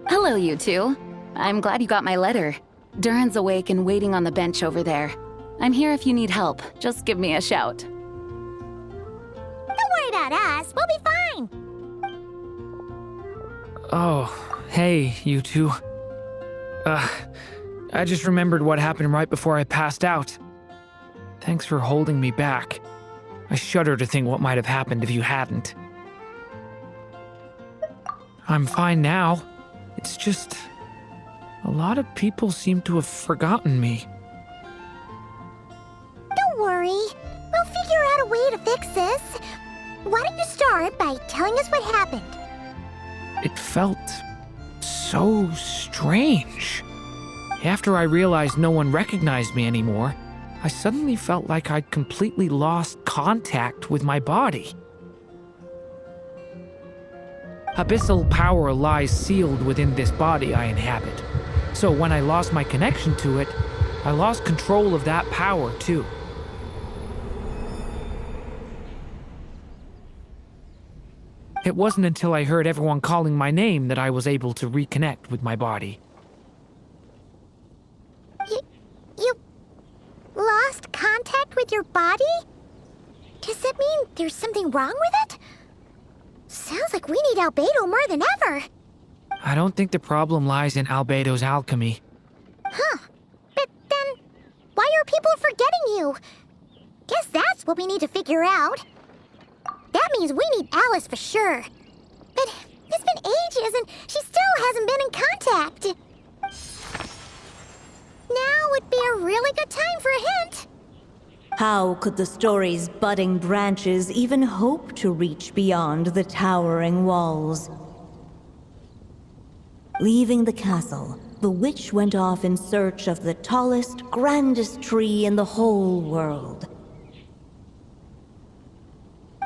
Hello, you two. I'm glad you got my letter. Durin's awake and waiting on the bench over there. I'm here if you need help. Just give me a shout. Don't worry about us. We'll be fine. Oh, hey, you two. I just remembered what happened right before I passed out. Thanks for holding me back. I shudder to think what might have happened if you hadn't. I'm fine now. It's just... a lot of people seem to have forgotten me. Don't worry. We'll figure out a way to fix this. Why don't you start by telling us what happened? It felt so strange. After I realized no one recognized me anymore, I suddenly felt like I'd completely lost contact with my body. Abyssal power lies sealed within this body I inhabit. So when I lost my connection to it, I lost control of that power too. It wasn't until I heard everyone calling my name that I was able to reconnect with my body. You lost contact with your body? Does that mean there's something wrong with it? Sounds like we need Albedo more than ever. I don't think the problem lies in Albedo's alchemy. Huh. But then, why are people forgetting you? Guess that's what we need to figure out. That means we need Alice for sure. But it's been ages and she still hasn't been in contact. Now would be a really good time for a hint. How could the story's budding branches even hope to reach beyond the towering walls? Leaving the castle, the witch went off in search of the tallest, grandest tree in the whole world.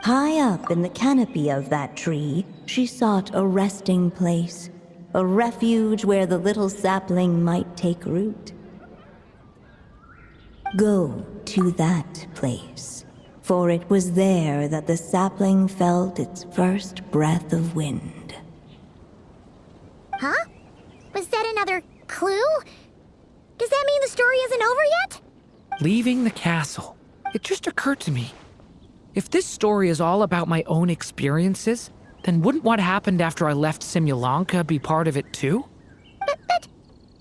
High up in the canopy of that tree, she sought a resting place, a refuge where the little sapling might take root. Go to that place, for it was there that the sapling felt its first breath of wind. Huh? Was that another clue? Does that mean the story isn't over yet? Leaving the castle. It just occurred to me. If this story is all about my own experiences, then wouldn't what happened after I left Simulanka be part of it too? But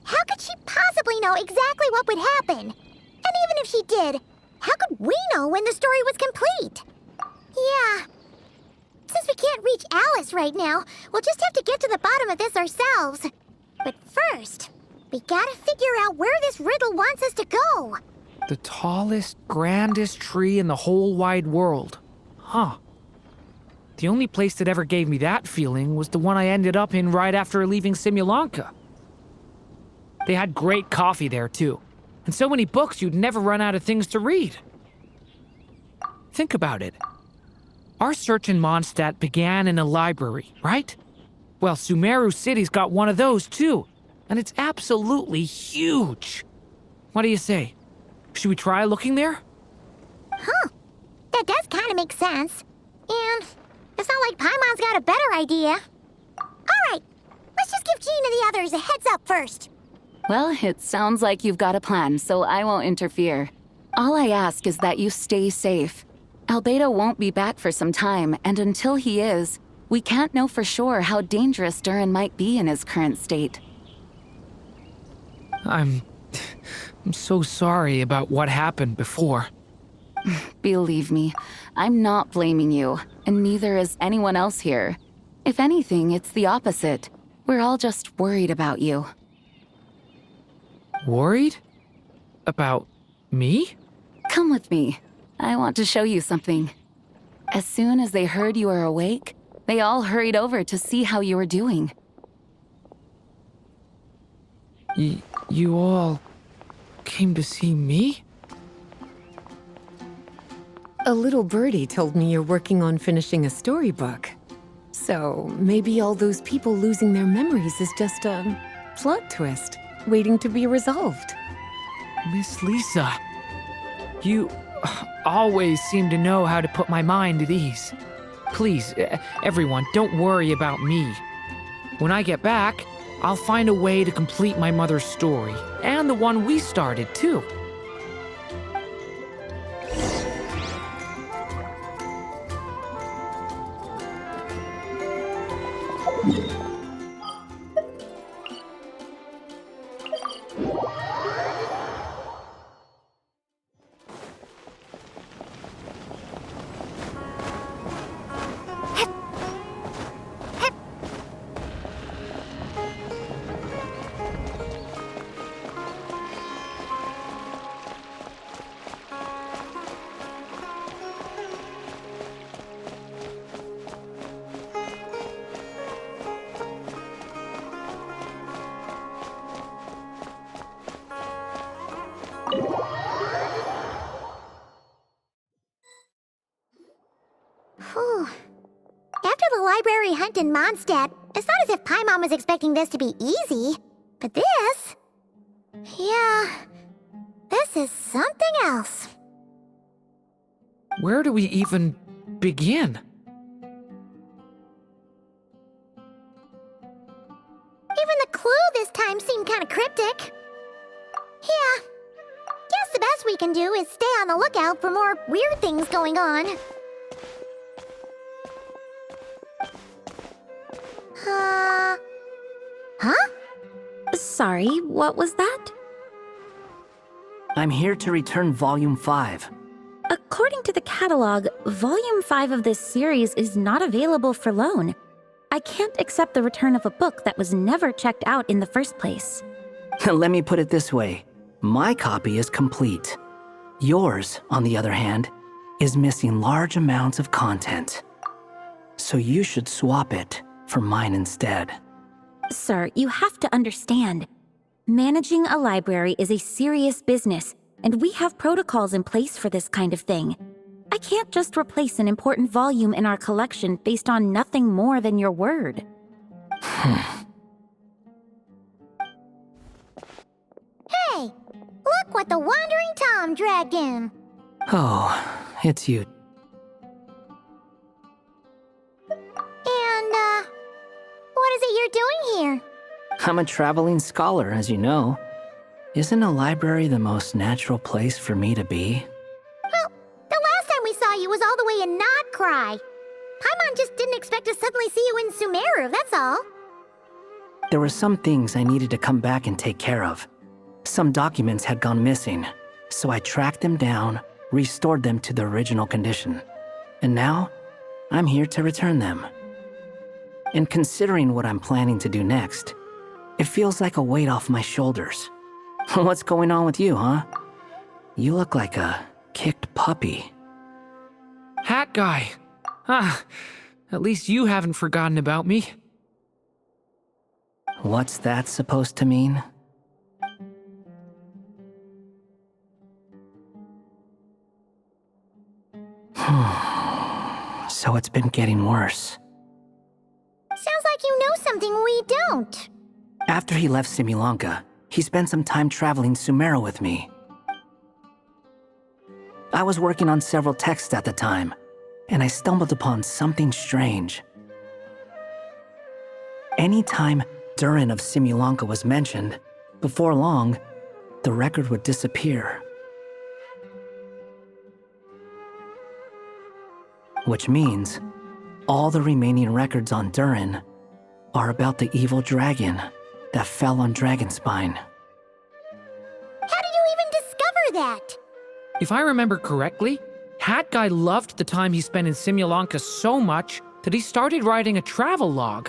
how could she possibly know exactly what would happen? And even if she did, how could we know when the story was complete? Yeah. Since we can't reach Alice right now, we'll just have to get to the bottom of this ourselves. But first, we gotta figure out where this riddle wants us to go. The tallest, grandest tree in the whole wide world. Huh. The only place that ever gave me that feeling was the one I ended up in right after leaving Simulanka. They had great coffee there too, and so many books you'd never run out of things to read. Think about it. Our search in Mondstadt began in a library, right? Well, Sumeru City's got one of those too, and it's absolutely huge. What do you say? Should we try looking there? Huh. That does kind of make sense. And it's not like Paimon's got a better idea. All right, let's just give Jean and the others a heads up first. Well, it sounds like you've got a plan, so I won't interfere. All I ask is that you stay safe. Albedo won't be back for some time, and until he is, we can't know for sure how dangerous Durin might be in his current state. I'm so sorry about what happened before. Believe me, I'm not blaming you, and neither is anyone else here. If anything, it's the opposite. We're all just worried about you. Worried? About me? Come with me. I want to show you something. As soon as they heard you were awake, they all hurried over to see how you were doing. You all came to see me? A little birdie told me you're working on finishing a storybook. So maybe all those people losing their memories is just a plot twist, waiting to be resolved. Miss Lisa, you always seem to know how to put my mind at ease. Please, everyone, don't worry about me. When I get back, I'll find a way to complete my mother's story, and the one we started, too. Whew. After the library hunt in Mondstadt, it's not as if Paimon was expecting this to be easy. But this... yeah... this is something else. Where do we even begin? Even the clue this time seemed kind of cryptic. Yeah. Guess the best we can do is stay on the lookout for more weird things going on. Huh? Sorry, what was that? I'm here to return Volume 5. According to the catalog, Volume 5 of this series is not available for loan. I can't accept the return of a book that was never checked out in the first place. Let me put it this way. My copy is complete. Yours, on the other hand, is missing large amounts of content. So you should swap it for mine instead. Sir, you have to understand. Managing a library is a serious business, and we have protocols in place for this kind of thing. I can't just replace an important volume in our collection based on nothing more than your word. Hey, look what the Wandering Tom dragged in. Oh, it's you. And, what is it you're doing here? I'm a traveling scholar, as you know. Isn't a library the most natural place for me to be? Well, the last time we saw you was all the way in Nodcry. Paimon just didn't expect to suddenly see you in Sumeru, that's all. There were some things I needed to come back and take care of. Some documents had gone missing, so I tracked them down, restored them to their original condition. And now, I'm here to return them. And considering what I'm planning to do next, it feels like a weight off my shoulders. What's going on with you, huh? You look like a kicked puppy. Hat guy. At least you haven't forgotten about me. What's that supposed to mean? So it's been getting worse. Sounds like you know something we don't. After he left Simulanka, he spent some time traveling Sumeru with me. I was working on several texts at the time, and I stumbled upon something strange. Anytime Durin of Simulanka was mentioned, before long, the record would disappear. Which means, all the remaining records on Durin are about the evil dragon that fell on Dragonspine. How did you even discover that? If I remember correctly, Hat Guy loved the time he spent in Simulanka so much that he started writing a travel log.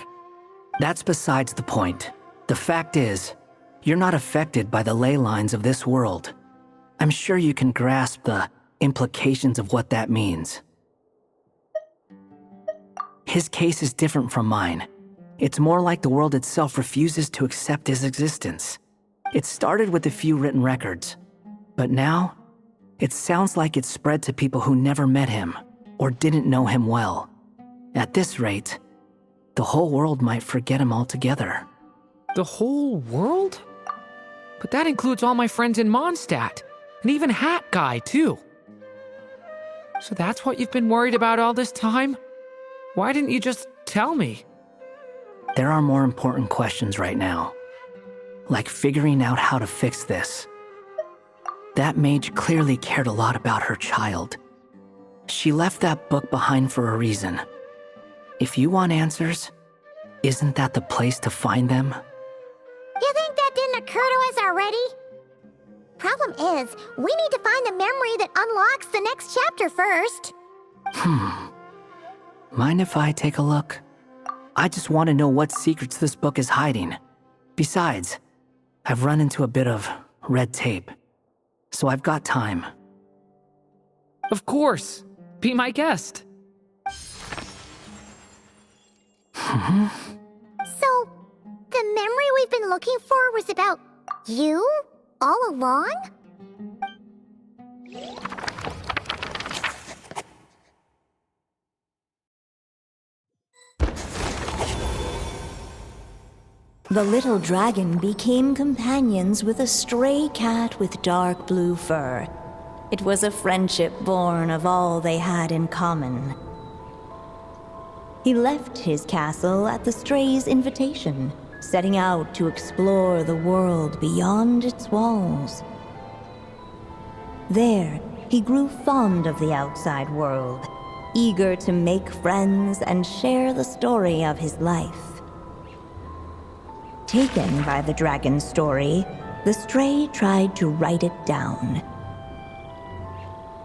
That's besides the point. The fact is, you're not affected by the ley lines of this world. I'm sure you can grasp the implications of what that means. His case is different from mine. It's more like the world itself refuses to accept his existence. It started with a few written records, but now, it sounds like it's spread to people who never met him or didn't know him well. At this rate, the whole world might forget him altogether. The whole world? But that includes all my friends in Mondstadt, and even Hat Guy, too. So that's what you've been worried about all this time? Why didn't you just tell me? There are more important questions right now, like figuring out how to fix this. That mage clearly cared a lot about her child. She left that book behind for a reason. If you want answers, isn't that the place to find them? You think that didn't occur to us already? Problem is, we need to find the memory that unlocks the next chapter first. Mind if I take a look? I just want to know what secrets this book is hiding. Besides, I've run into a bit of red tape, so I've got time. Of course. Be my guest. So, the memory we've been looking for was about you all along? The little dragon became companions with a stray cat with dark blue fur. It was a friendship born of all they had in common. He left his castle at the stray's invitation, setting out to explore the world beyond its walls. There, he grew fond of the outside world, eager to make friends and share the story of his life. Taken by the dragon's story, the stray tried to write it down.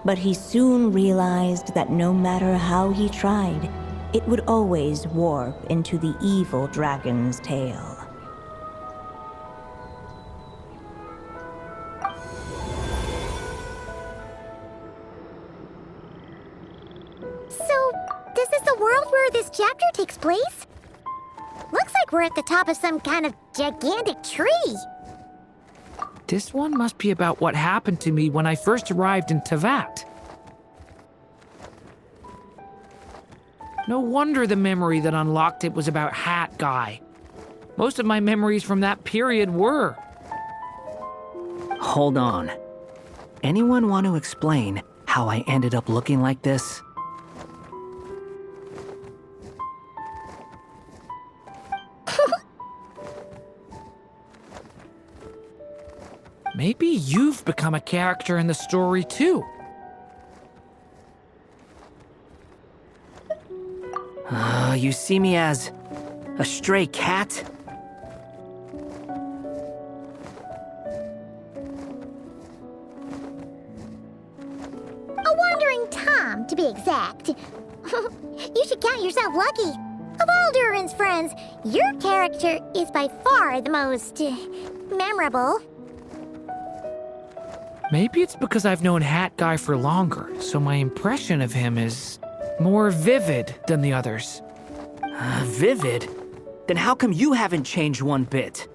But he soon realized that no matter how he tried, it would always warp into the evil dragon's tale. So, is this the world where this chapter takes place? Looks like we're at the top of some kind of gigantic tree. This one must be about what happened to me when I first arrived in Tevat. No wonder the memory that unlocked it was about Hat Guy. Most of my memories from that period were. Hold on. Anyone want to explain how I ended up looking like this? Maybe you've become a character in the story too. You see me as a stray cat? A wandering Tom, to be exact. You should count yourself lucky. Of all Durin's friends, your character is by far the most memorable. Maybe it's because I've known Hat Guy for longer, so my impression of him is more vivid than the others. Vivid? Then how come you haven't changed one bit?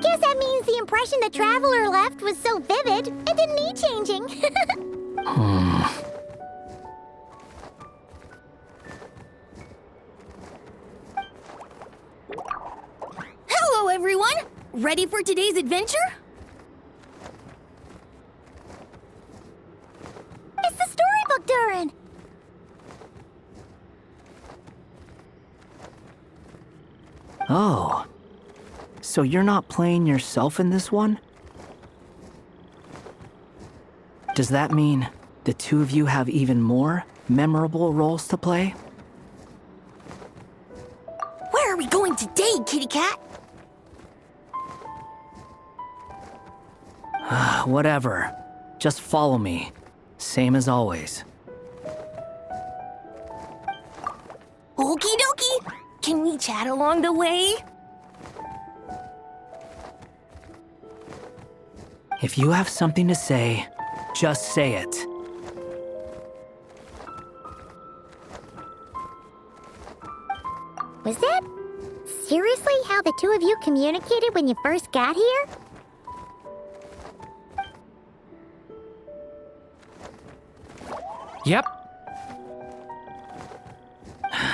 Guess that means the impression the traveler left was so vivid, it didn't need changing. Hello, everyone! Ready for today's adventure? It's the storybook, Durin! Oh. So you're not playing yourself in this one? Does that mean the two of you have even more memorable roles to play? Where are we going today, kitty cat? Whatever. Just follow me. Same as always. Okie dokie! Can we chat along the way? If you have something to say, just say it. Was that seriously how the two of you communicated when you first got here? Yep.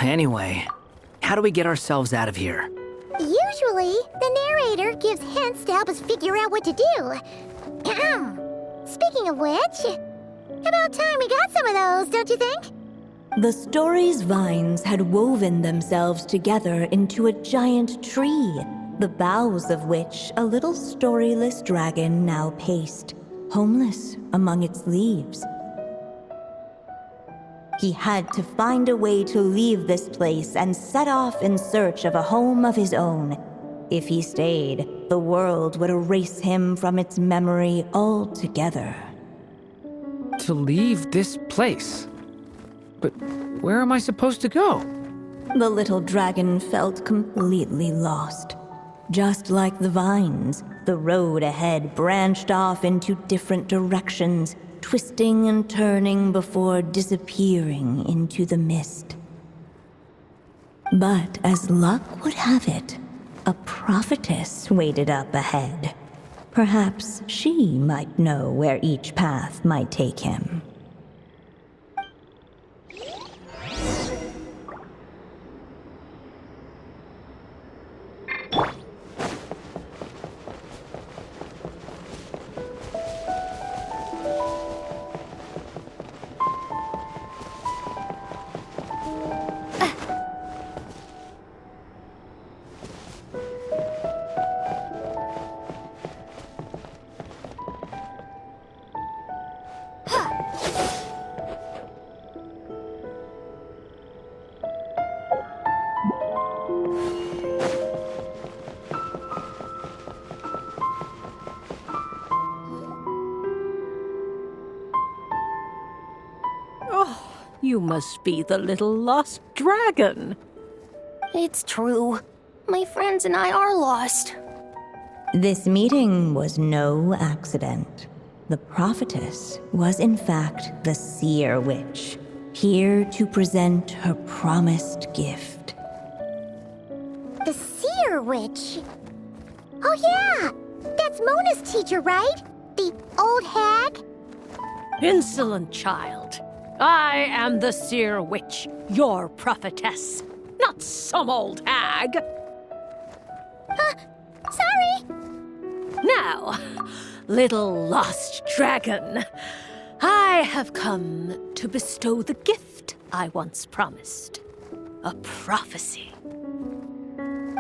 Anyway, how do we get ourselves out of here? Usually, the narrator gives hints to help us figure out what to do. Speaking of which, about time we got some of those, don't you think? The story's vines had woven themselves together into a giant tree, the boughs of which a little storyless dragon now paced, homeless among its leaves. He had to find a way to leave this place and set off in search of a home of his own. If he stayed, the world would erase him from its memory altogether. To leave this place? But where am I supposed to go? The little dragon felt completely lost. Just like the vines, the road ahead branched off into different directions, twisting and turning before disappearing into the mist. But as luck would have it, a prophetess waited up ahead. Perhaps she might know where each path might take him. You must be the little lost dragon. It's true. My friends and I are lost. This meeting was no accident. The prophetess was in fact the seer witch, here to present her promised gift. The seer witch? Oh yeah! That's Mona's teacher, right? The old hag? Insolent child. I am the seer witch, your prophetess, not some old hag. Sorry! Now, little lost dragon, I have come to bestow the gift I once promised. A prophecy.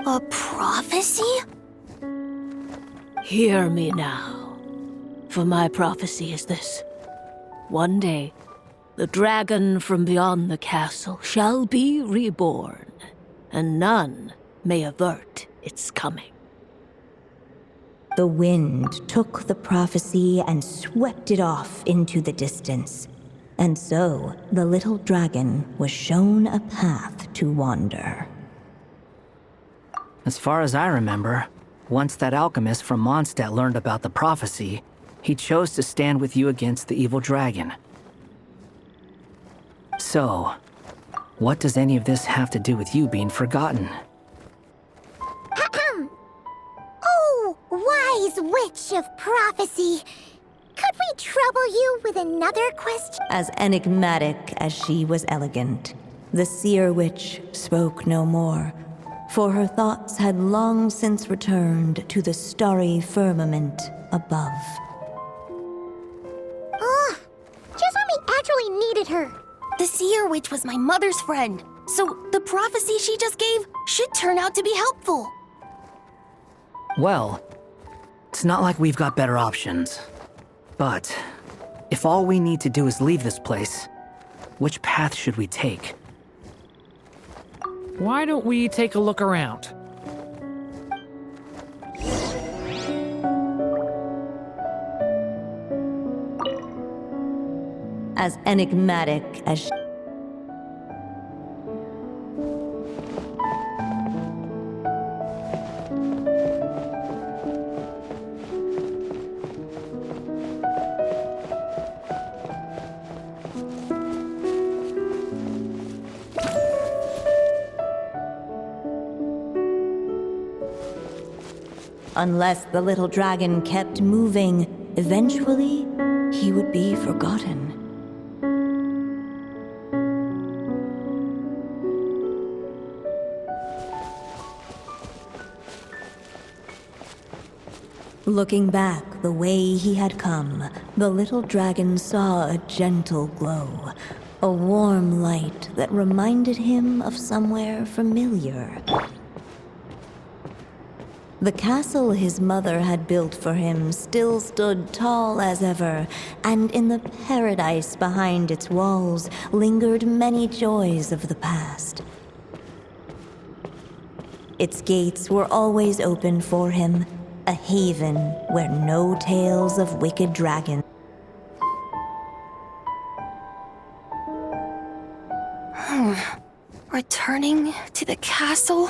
A prophecy? Hear me now, for my prophecy is this. One day, the dragon from beyond the castle shall be reborn, and none may avert its coming. The wind took the prophecy and swept it off into the distance. And so, the little dragon was shown a path to wander. As far as I remember, once that alchemist from Mondstadt learned about the prophecy, he chose to stand with you against the evil dragon. So, what does any of this have to do with you being forgotten? Oh, wise witch of prophecy! Could we trouble you with another question? As enigmatic as she was elegant, the seer witch spoke no more, for her thoughts had long since returned to the starry firmament above. Oh, just when we actually needed her. The seer witch was my mother's friend, so the prophecy she just gave should turn out to be helpful. Well, it's not like we've got better options. But if all we need to do is leave this place, which path should we take? Why don't we take a look around? As enigmatic as she... Unless the little dragon kept moving, eventually he would be forgotten. Looking back the way he had come, the little dragon saw a gentle glow, a warm light that reminded him of somewhere familiar. The castle his mother had built for him still stood tall as ever, and in the paradise behind its walls lingered many joys of the past. Its gates were always open for him, a haven where no tales of wicked dragons. Returning to the castle?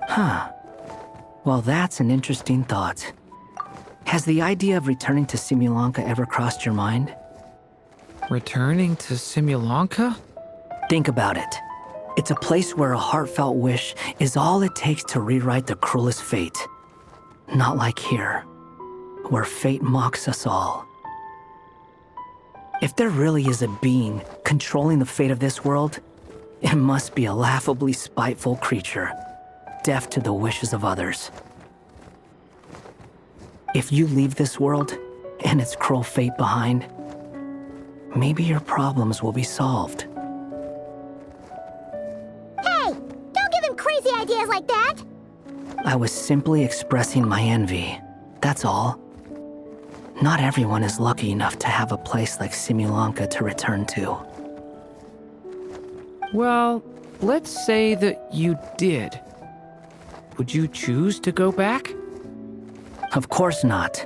Huh. Well, that's an interesting thought. Has the idea of returning to Simulanka ever crossed your mind? Returning to Simulanka? Think about it. It's a place where a heartfelt wish is all it takes to rewrite the cruelest fate. Not like here, where fate mocks us all. If there really is a being controlling the fate of this world, it must be a laughably spiteful creature, deaf to the wishes of others. If you leave this world and its cruel fate behind, maybe your problems will be solved. Hey! Don't give him crazy ideas like that! I was simply expressing my envy, that's all. Not everyone is lucky enough to have a place like Simulanka to return to. Well, let's say that you did. Would you choose to go back? Of course not.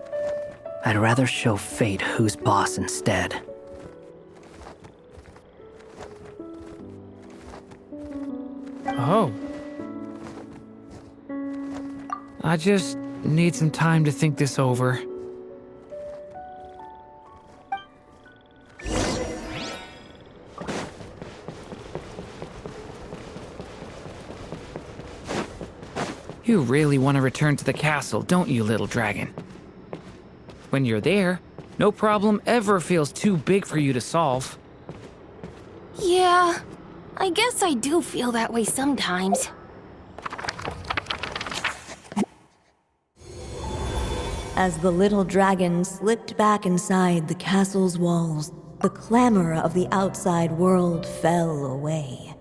I'd rather show fate who's boss instead. Oh. I just need some time to think this over. You really want to return to the castle, don't you, little dragon? When you're there, no problem ever feels too big for you to solve. Yeah, I guess I do feel that way sometimes. As the little dragon slipped back inside the castle's walls, the clamor of the outside world fell away.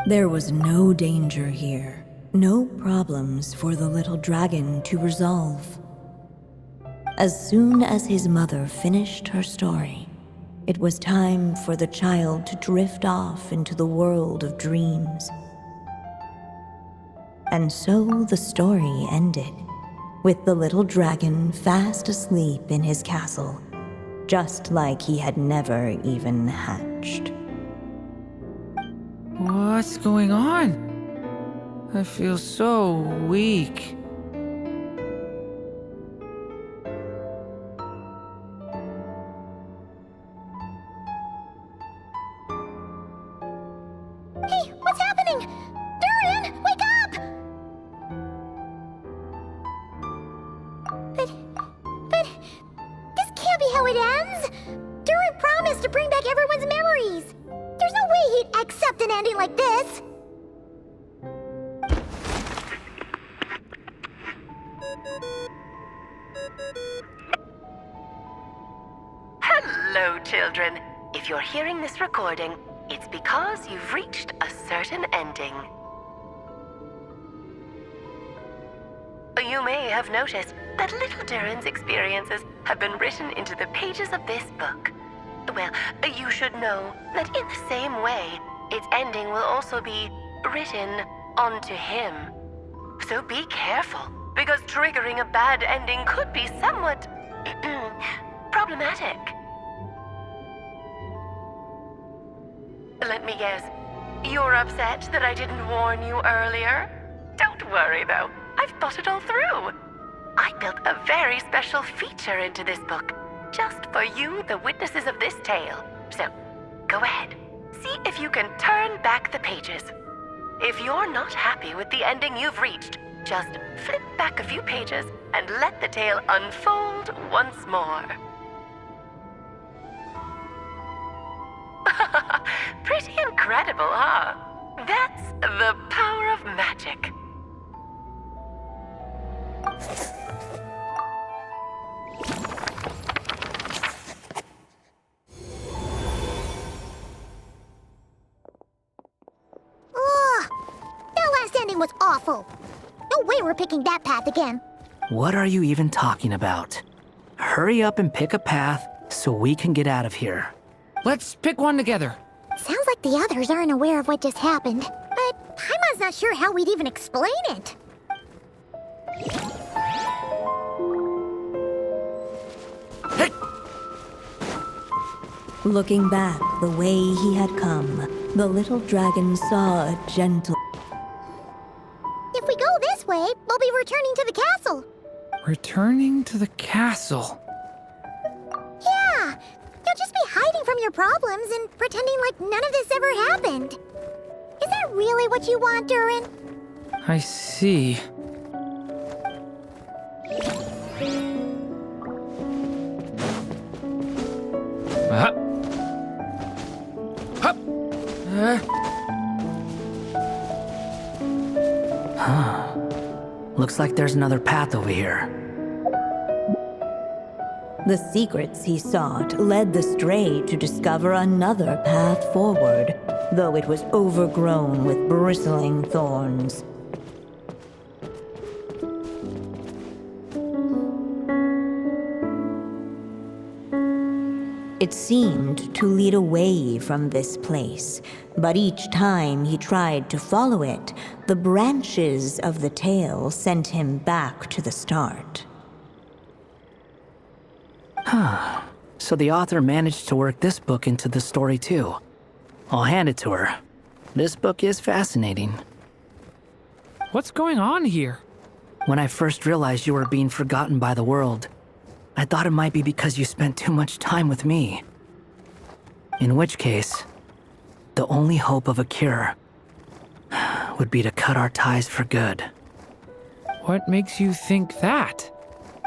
There was no danger here, no problems for the little dragon to resolve. As soon as his mother finished her story, it was time for the child to drift off into the world of dreams. And so the story ended, with the little dragon fast asleep in his castle, just like he had never even hatched. What's going on? I feel so weak. Hey, what's happening? Durin, wake up! But, this can't be how it ends. Durin promised to bring back everyone's memories. There's no way he'd accept an ending like this. Hello, children. If you're hearing this recording, it's because you've reached a certain ending. You may have noticed that little Durin's experiences have been written into the pages of this book. Well, you should know that in the same way, its ending will also be written onto him. So be careful, because triggering a bad ending could be somewhat problematic. Let me guess, you're upset that I didn't warn you earlier? Don't worry though, I've thought it all through. I built a very special feature into this book, just for you, the witnesses of this tale. So, go ahead, see if you can turn back the pages. If you're not happy with the ending you've reached, just flip back a few pages and let the tale unfold once more. Pretty incredible, huh? That's the power of magic. timing was awful. No way we're picking that path again. What are you even talking about? Hurry up and pick a path so we can get out of here. Let's pick one together. Sounds like the others aren't aware of what just happened. But Paimon's not sure how we'd even explain it. Hey! Looking back the way he had come, the little dragon saw a gentle... If we go this way, we'll be returning to the castle. Returning to the castle. Yeah, you'll just be hiding from your problems and pretending like none of this ever happened. Is that really what you want, Durin? I see. Looks like there's another path over here. The secrets he sought led the stray to discover another path forward, though it was overgrown with bristling thorns. It seemed to lead away from this place, but each time he tried to follow it, the branches of the tail sent him back to the start. So the author managed to work this book into the story too. I'll hand it to her. This book is fascinating. What's going on here? When I first realized you were being forgotten by the world, I thought it might be because you spent too much time with me. In which case, the only hope of a cure would be to cut our ties for good. What makes you think that?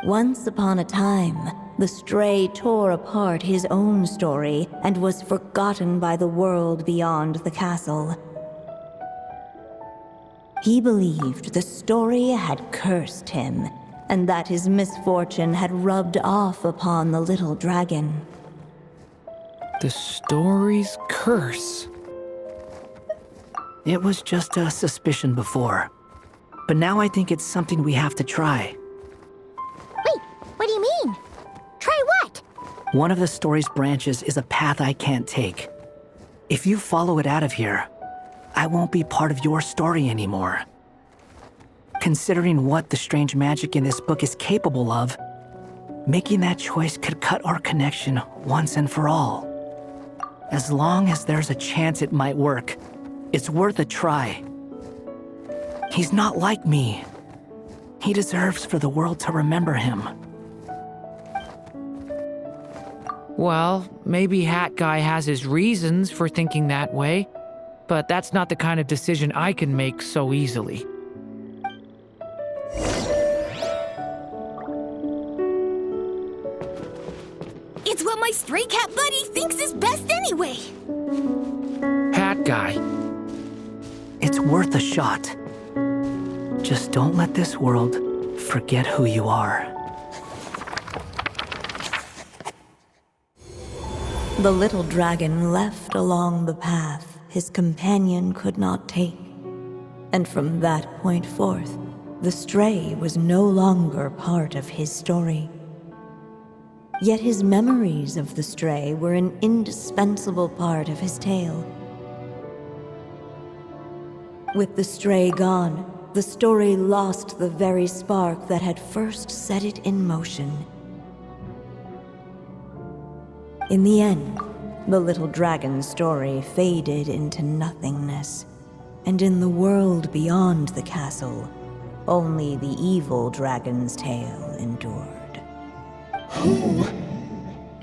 Once upon a time, the stray tore apart his own story and was forgotten by the world beyond the castle. He believed the story had cursed him, and that his misfortune had rubbed off upon the little dragon. The story's curse. It was just a suspicion before, but now I think it's something we have to try. Wait, what do you mean? Try what? One of the story's branches is a path I can't take. If you follow it out of here, I won't be part of your story anymore. Considering what the strange magic in this book is capable of, making that choice could cut our connection once and for all. As long as there's a chance it might work, it's worth a try. He's not like me. He deserves for the world to remember him. Well, maybe Hat Guy has his reasons for thinking that way, but that's not the kind of decision I can make so easily. It's what my stray cat buddy thinks is best anyway. Hat Guy. It's worth a shot. Just don't let this world forget who you are. The little dragon left along the path his companion could not take. And from that point forth, the stray was no longer part of his story. Yet his memories of the stray were an indispensable part of his tale. With the stray gone, the story lost the very spark that had first set it in motion. In the end, the little dragon's story faded into nothingness, and in the world beyond the castle, only the evil dragon's tale endured. Who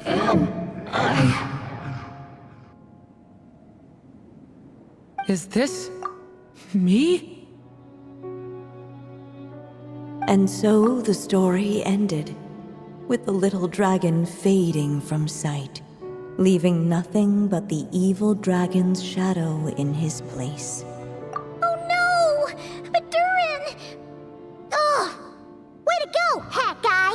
am I? Is this me? And so the story ended, with the little dragon fading from sight, leaving nothing but the evil dragon's shadow in his place. Oh no! But Durin! Ugh! Way to go, Hat Guy!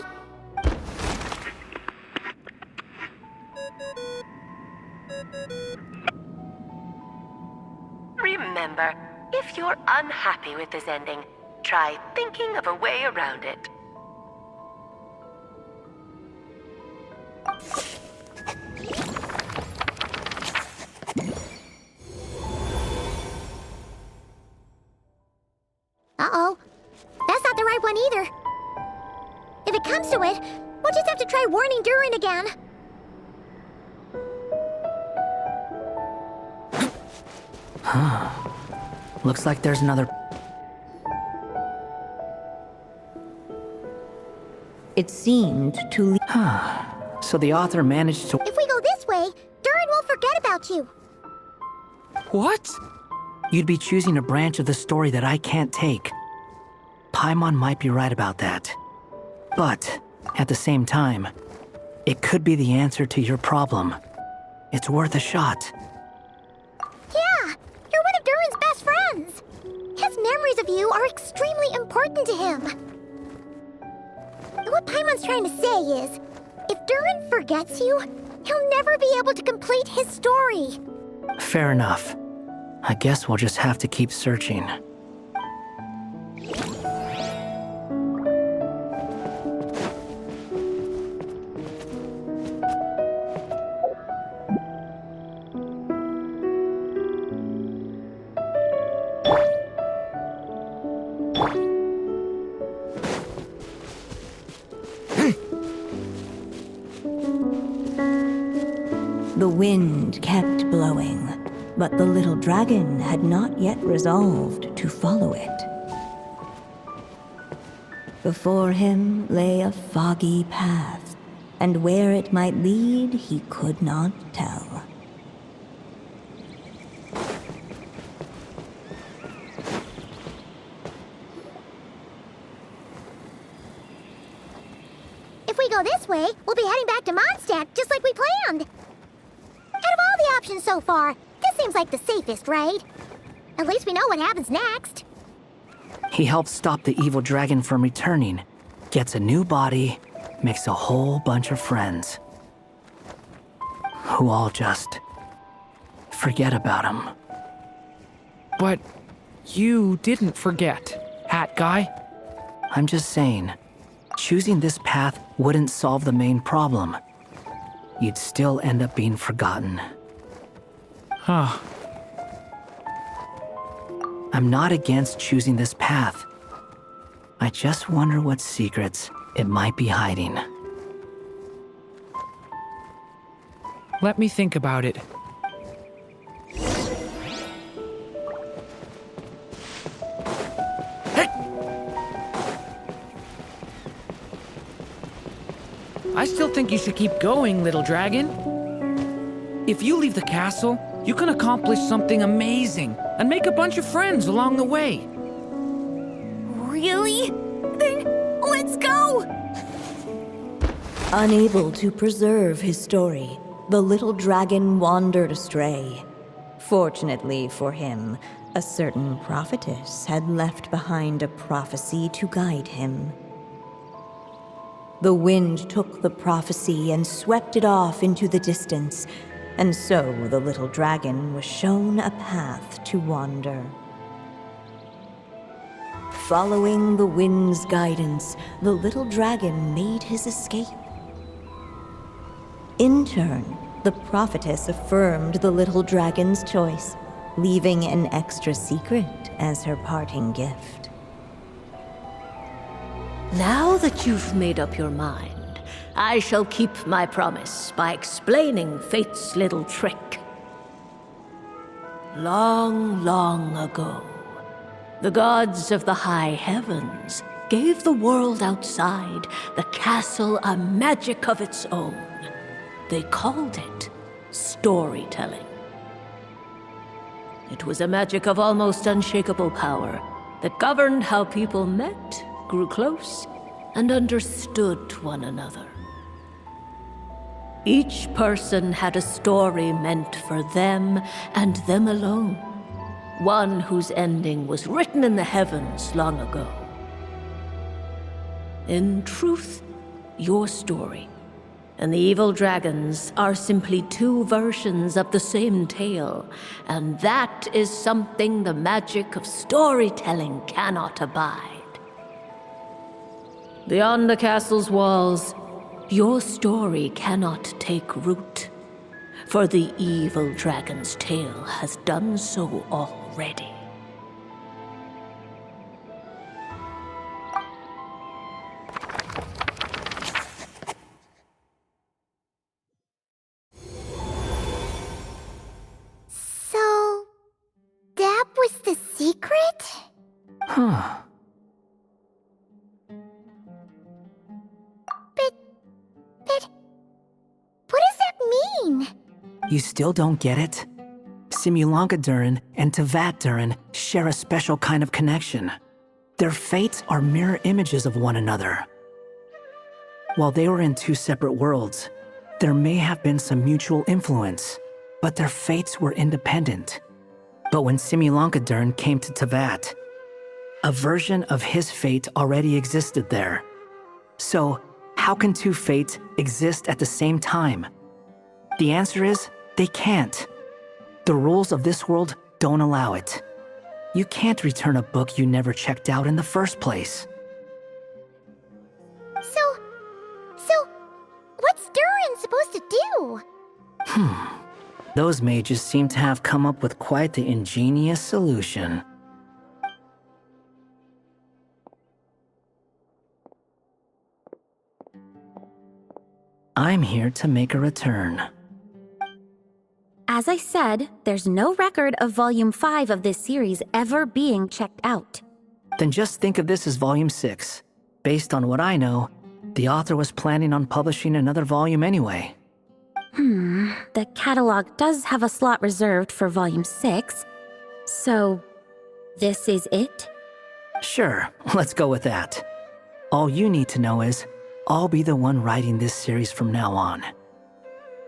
Remember, If you're unhappy with this ending, try thinking of a way around it. Uh-oh. That's not the right one either. If it comes to it, we'll just have to try warning Durin again. Looks like there's another... It seemed to lead. So the author managed to... If we go this way, Durin will forget about you. What? You'd be choosing a branch of the story that I can't take. Paimon might be right about that. But, at the same time, it could be the answer to your problem. It's worth a shot. Yeah, you're one of Durin's best friends. His memories of you are extremely important to him. What Paimon's trying to say is, if Durin forgets you, he'll never be able to complete his story. Fair enough. I guess we'll just have to keep searching. The wind kept blowing, but the little dragon had not yet resolved to follow it. Before him lay a foggy path, and where it might lead he could not tell. If we go this way, we'll be heading back to Mondstadt just like we planned. Out of all the options so far, this seems like the safest, right? At least we know what happens next. He helps stop the evil dragon from returning, gets a new body, makes a whole bunch of friends. Who all just forget about him. But you didn't forget, Hat Guy. I'm just saying, choosing this path wouldn't solve the main problem. You'd still end up being forgotten. Huh. I'm not against choosing this path. I just wonder what secrets it might be hiding. Let me think about it. I still think you should keep going, little dragon. If you leave the castle, you can accomplish something amazing and make a bunch of friends along the way. Really? Then let's go! Unable to preserve his story, the little dragon wandered astray. Fortunately for him, a certain prophetess had left behind a prophecy to guide him. The wind took the prophecy and swept it off into the distance, and so the little dragon was shown a path to wander. Following the wind's guidance, the little dragon made his escape. In turn, the prophetess affirmed the little dragon's choice, leaving an extra secret as her parting gift. Now that you've made up your mind, I shall keep my promise by explaining fate's little trick. Long, long ago, the gods of the high heavens gave the world outside the castle a magic of its own. They called it storytelling. It was a magic of almost unshakable power that governed how people met, grew close, and understood one another. Each person had a story meant for them and them alone, one whose ending was written in the heavens long ago. In truth, your story, and the evil dragons are simply two versions of the same tale, and that is something the magic of storytelling cannot abide. Beyond the castle's walls, your story cannot take root, for the evil dragon's tale has done so already. So, that was the secret? Huh. But what does that mean? You still don't get it? Simulanka Durin and Tevat Durin share a special kind of connection. Their fates are mirror images of one another. While they were in two separate worlds, there may have been some mutual influence, but their fates were independent. But when Simulanka Durin came to Tevat, a version of his fate already existed there. So, how can two fates exist at the same time? The answer is, they can't. The rules of this world don't allow it. You can't return a book you never checked out in the first place. So, what's Durin supposed to do? Those mages seem to have come up with quite the ingenious solution. I'm here to make a return. As I said, there's no record of Volume 5 of this series ever being checked out. Then just think of this as Volume 6. Based on what I know, the author was planning on publishing another volume anyway. The catalog does have a slot reserved for Volume 6. So, this is it? Sure, let's go with that. All you need to know is, I'll be the one writing this series from now on.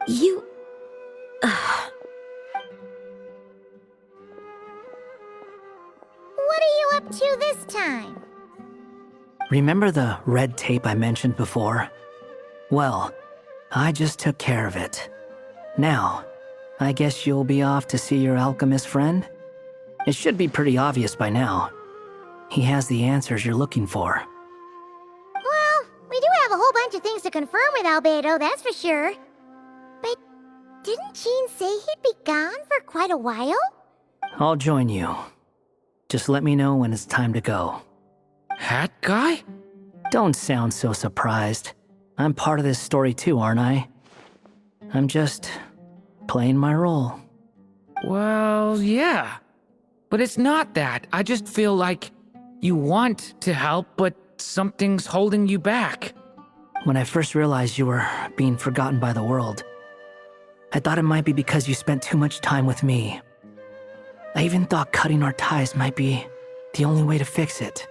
You... What are you up to this time? Remember the red tape I mentioned before? Well, I just took care of it. Now, I guess you'll be off to see your alchemist friend? It should be pretty obvious by now. He has the answers you're looking for. Well, we do have a whole bunch of things to confirm with Albedo, that's for sure. But didn't Jean say he'd be gone for quite a while? I'll join you. Just let me know when it's time to go. Hat guy? Don't sound so surprised. I'm part of this story too, aren't I? I'm just playing my role. Well, yeah. But it's not that. I just feel like you want to help, but something's holding you back. When I first realized you were being forgotten by the world, I thought it might be because you spent too much time with me. I even thought cutting our ties might be the only way to fix it.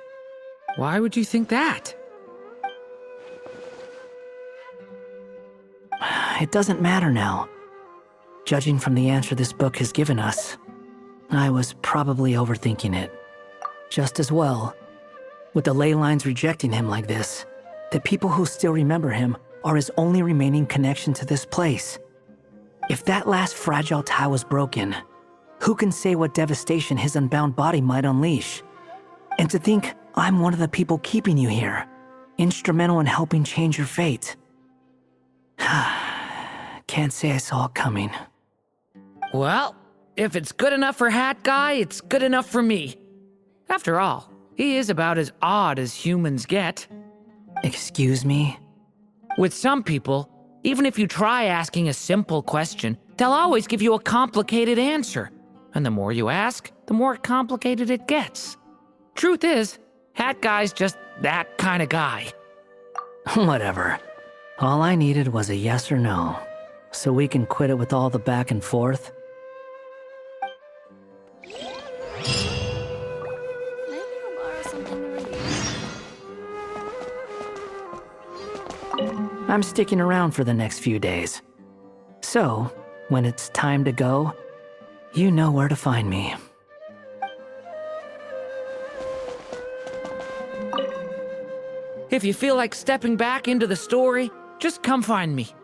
Why would you think that? It doesn't matter now. Judging from the answer this book has given us, I was probably overthinking it. Just as well. With the ley lines rejecting him like this, the people who still remember him are his only remaining connection to this place. If that last fragile tie was broken, who can say what devastation his unbound body might unleash? And to think I'm one of the people keeping you here, instrumental in helping change your fate. Can't say I saw it coming. Well, if it's good enough for Hat Guy, it's good enough for me. After all, he is about as odd as humans get. Excuse me? With some people, even if you try asking a simple question, they'll always give you a complicated answer. And the more you ask, the more complicated it gets. Truth is, Hat Guy's just that kind of guy. Whatever. All I needed was a yes or no, so we can quit it with all the back and forth. I'm sticking around for the next few days. So, when it's time to go, you know where to find me. If you feel like stepping back into the story, just come find me.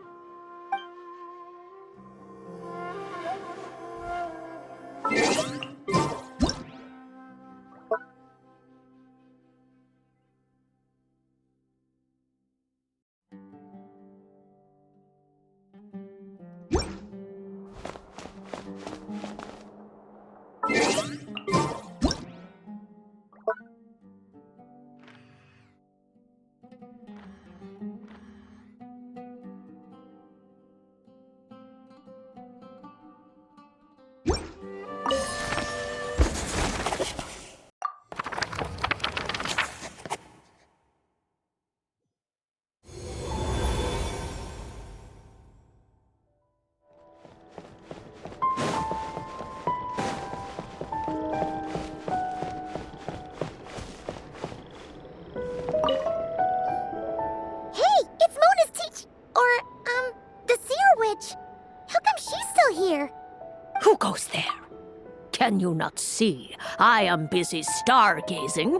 can you not see? I am busy stargazing.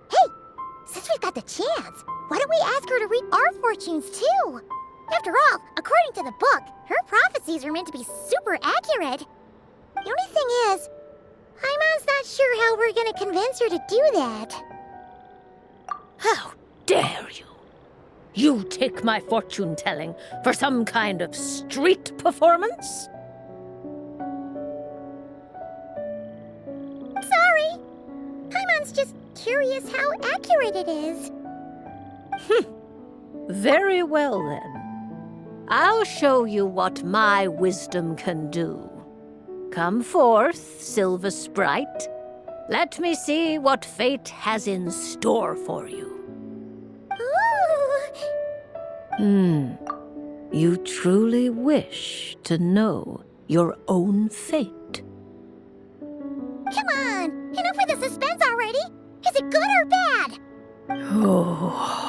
Hey, since we've got the chance, why don't we ask her to read our fortunes too? After all, according to the book, her prophecies are meant to be super accurate. The only thing is, Paimon's not sure how we're gonna convince her to do that. How dare you? You take my fortune telling for some kind of street performance? Sorry. Paimon's just curious how accurate it is. Very well then. I'll show you what my wisdom can do. Come forth, Silver Sprite. Let me see what fate has in store for you. Ooh. You truly wish to know your own fate? Come on, enough with the suspense already. Is it good or bad? Oh.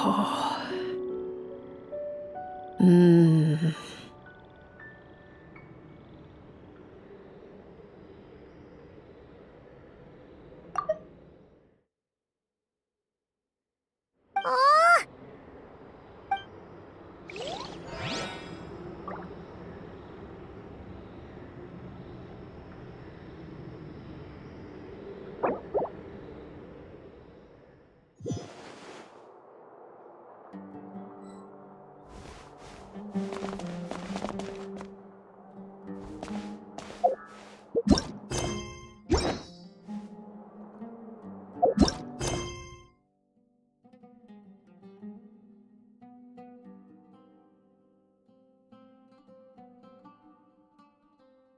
Oh.